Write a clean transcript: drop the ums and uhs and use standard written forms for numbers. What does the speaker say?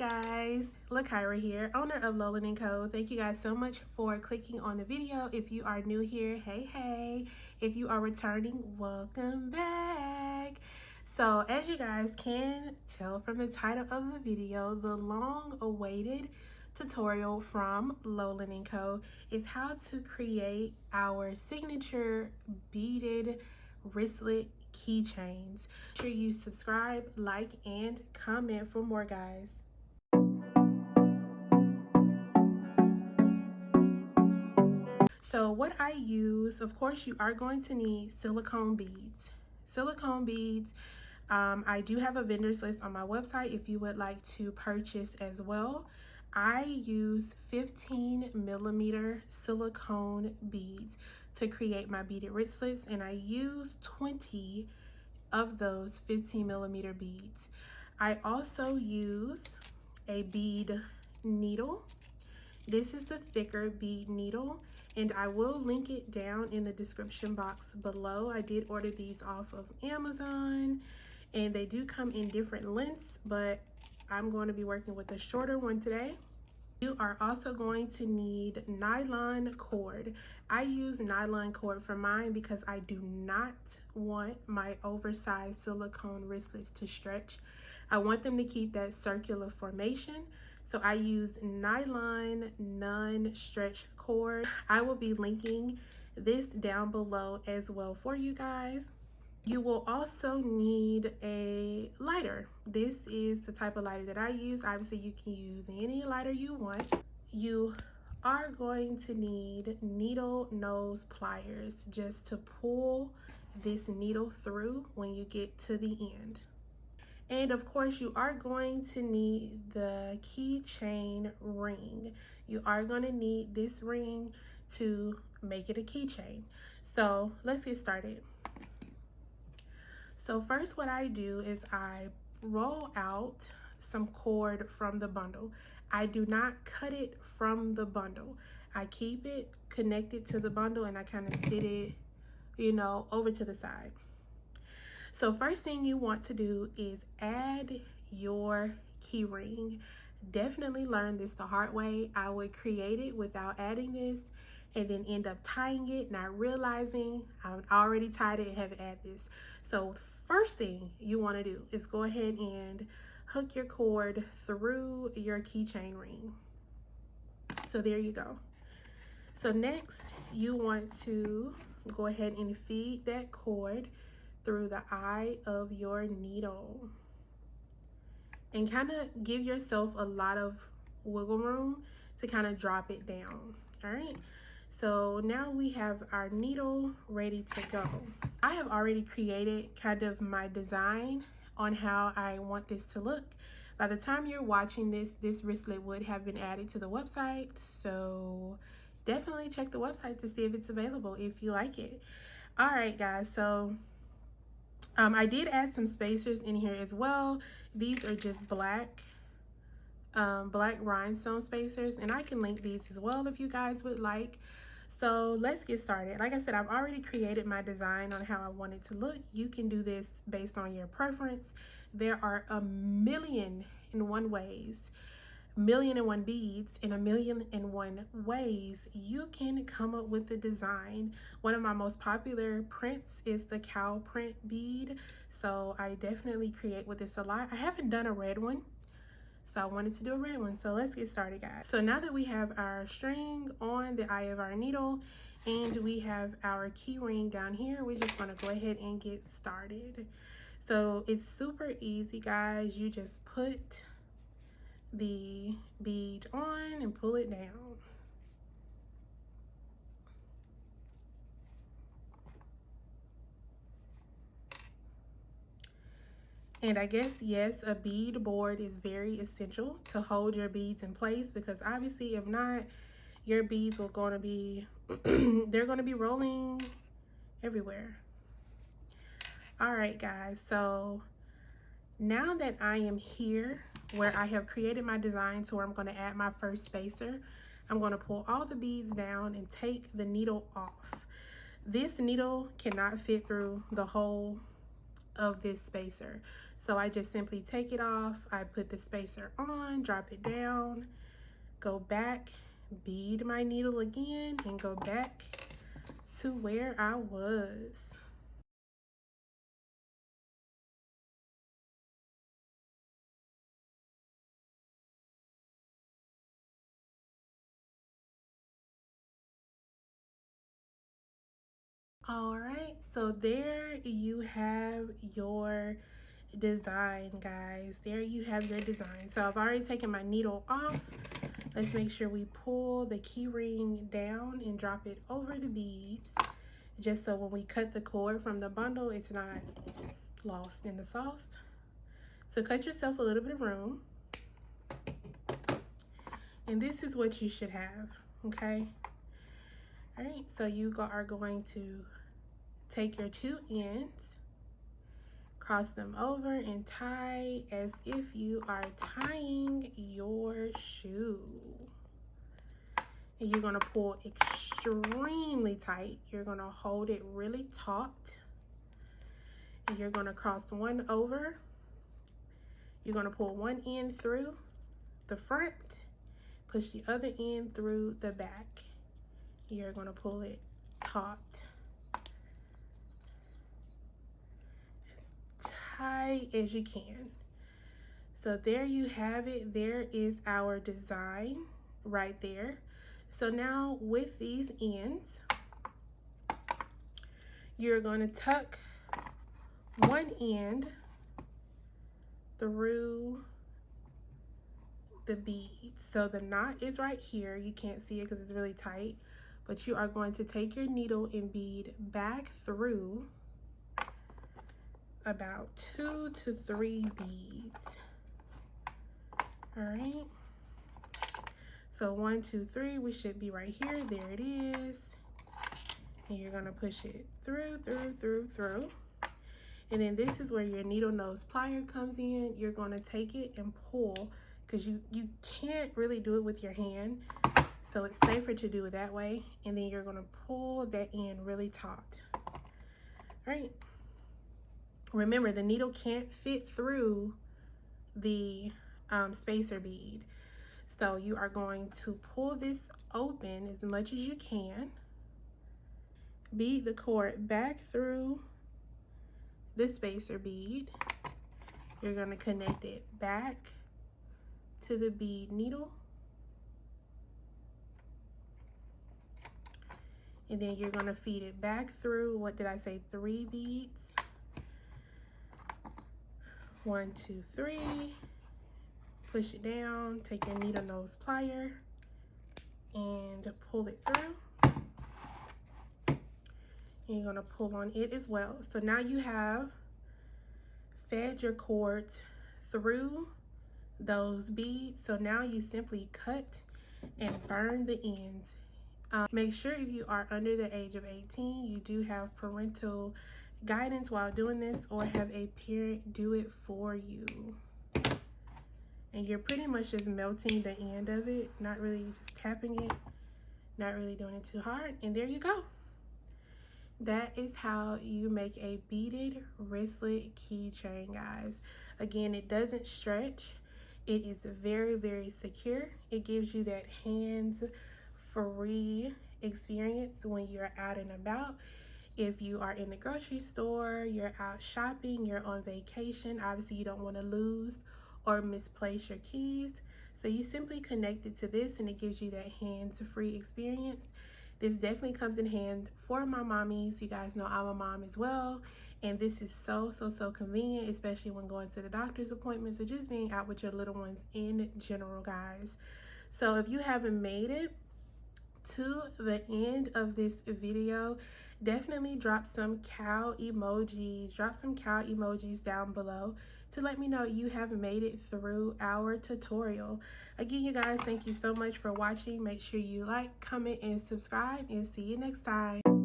guys, Lakyra here, owner of Lolyn & Co. Thank you guys so much for clicking on the video. If you are new here, hey. If you are returning, welcome back. So as you guys can tell from the title of the video, the long-awaited tutorial from Lolyn & Co. is how to create our signature beaded wristlet keychains. Make sure you subscribe, like, and comment for more, guys. So what I use, of course, you are going to need silicone beads. I do have a vendor's list on my website if you would like to purchase as well. I use 15mm silicone beads to create my beaded wristlets, and I use 20 of those 15mm beads. I also use a bead needle. This is a thicker bead needle, and I will link it down in the description box below. I did order these off of Amazon, and they do come in different lengths, but I'm going to be working with a shorter one today. You are also going to need nylon cord. I use nylon cord for mine because I do not want my oversized silicone wristlets to stretch. I want them to keep that circular formation. So I use nylon non-stretch cord. I will be linking this down below as well for you guys. You will also need a lighter. This is the type of lighter that I use. Obviously, you can use any lighter you want. You are going to need needle nose pliers just to pull this needle through when you get to the end. And of course, you are going to need the keychain ring. You are going to need this ring to make it a keychain. So let's get started. So first, what I do is I roll out some cord from the bundle. I do not cut it from the bundle. I keep it connected to the bundle, and I kind of sit it, over to the side. So first thing you want to do is add your key ring. Definitely learn this the hard way. I would create it without adding this and then end up tying it, not realizing I've already tied it and haven't added this. So first thing you want to do is go ahead and hook your cord through your keychain ring. So there you go. So next, you want to go ahead and feed that cord through the eye of your needle and kind of give yourself a lot of wiggle room to kind of drop it down. All right, so now we have our needle ready to go. I have already created kind of my design on how I want this to look. By the time you're watching this wristlet would have been added to the website, so definitely check the website to see if it's available if you like it. All right, guys, so I did add some spacers in here as well. These are just black rhinestone spacers, and I can link these as well if you guys would like. So let's get started. Like I said, I've already created my design on how I want it to look. You can do this based on your preference. There are a million and one ways, million and one beads, and a million and one ways you can come up with the design. One of my most popular prints is the cow print bead, so I definitely create with this a lot. I haven't done a red one, so I wanted to do a red one. So let's get started, guys. So now that we have our string on the eye of our needle and we have our key ring down here, we're just going to go ahead and get started. So it's super easy, guys. You just put the bead on and pull it down. And I guess, yes, a bead board is very essential to hold your beads in place, because obviously if not, your beads are going to be they're going to be rolling everywhere. All right, guys, so now that I am here where I have created my design to where I'm going to add my first spacer, I'm going to pull all the beads down and take the needle off. This needle cannot fit through the hole of this spacer. So I just simply take it off, I put the spacer on, drop it down, go back, bead my needle again, and go back to where I was. All right, so there you have your design, guys. There you have your design. So I've already taken my needle off. Let's make sure we pull the key ring down and drop it over the beads, just so when we cut the cord from the bundle, it's not lost in the sauce. So cut yourself a little bit of room. And this is what you should have, okay? All right, so you are going to take your two ends, cross them over, and tie as if you are tying your shoe. And you're gonna pull extremely tight. You're gonna hold it really taut. And you're gonna cross one over. You're gonna pull one end through the front, push the other end through the back. You're gonna pull it taut. As tight as you can. So there you have it. There is our design right there. So now with these ends, you're going to tuck one end through the bead. So the knot is right here. You can't see it because it's really tight, but you are going to take your needle and bead back through about 2 to 3 beads. All right. So 1, 2, 3, we should be right here. There it is. And you're gonna push it through. And then this is where your needle nose plier comes in. You're gonna take it and pull, because you can't really do it with your hand. So it's safer to do it that way. And then you're gonna pull that end really taut. All right. Remember, the needle can't fit through the spacer bead. So you are going to pull this open as much as you can. Bead the cord back through the spacer bead. You're going to connect it back to the bead needle. And then you're going to feed it back through, what did I say, 3 beads. 1, 2, 3. Push it down, take your needle nose plier and pull it through. And you're gonna pull on it as well. So now you have fed your cords through those beads. So now you simply cut and burn the ends. Make sure if you are under the age of 18, you do have parental guidance while doing this, or have a parent do it for you. And you're pretty much just melting the end of it, not really just tapping it, not really doing it too hard. And there you go. That is how you make a beaded wristlet keychain, guys. Again, it doesn't stretch. It is very, very secure. It gives you that hands-free experience when you're out and about. If you are in the grocery store, you're out shopping, you're on vacation, obviously you don't want to lose or misplace your keys. So you simply connect it to this and it gives you that hands-free experience. This definitely comes in hand for my mommies. You guys know I'm a mom as well. And this is so convenient, especially when going to the doctor's appointments or just being out with your little ones in general, guys. So if you haven't made it to the end of this video, definitely drop some cow emojis. Drop some cow emojis down below to let me know you have made it through our tutorial. Again, you guys, thank you so much for watching. Make sure you like, comment, and subscribe, and see you next time.